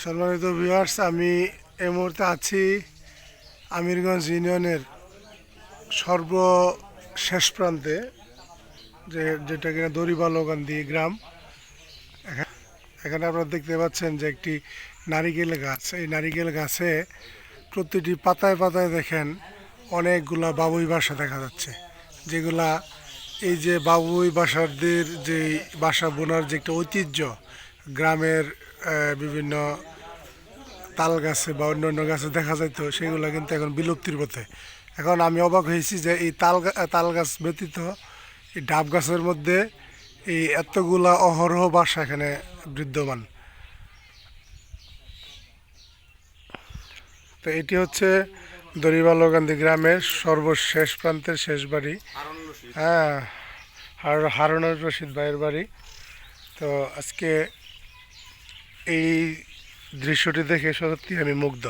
সম্মানিত ভিউয়ার্স, আমি এই মুহূর্তে আছি আমিরগঞ্জ ইউনিয়নের সর্বশেষ প্রান্তে, যেটা কিনা দড়িবালকান্দি গ্রাম। এখানে আপনারা দেখতে পাচ্ছেন যে একটি নারিকেল গাছ। এই নারিকেল গাছে প্রতিটি পাতায় পাতায় দেখেন অনেকগুলা বাবুই বাসা দেখা যাচ্ছে, যেগুলা এই যে বাবুই বাসাদের যে বাসা বোনার যে একটা ঐতিহ্য গ্রামের বিভিন্ন তাল গাছে বা অন্যান্য গাছে দেখা যাইতো, সেগুলো কিন্তু এখন বিলুপ্তির পথে। এখন আমি অবাক হয়েছি যে এই তাল গাছ ব্যতীত এই ডাব গাছের মধ্যে এই এতগুলা অহরহ বাসা এখানে বিদ্যমান। তো এটি হচ্ছে দড়িবালকান্দি গ্রামের সর্বশেষ প্রান্তের শেষ বাড়ি, হ্যাঁ, হারুনুর রশিদ ভাইয়ের বাড়ি। তো আজকে এই দৃশ্যটি দেখে সত্যি আমি মুগ্ধ।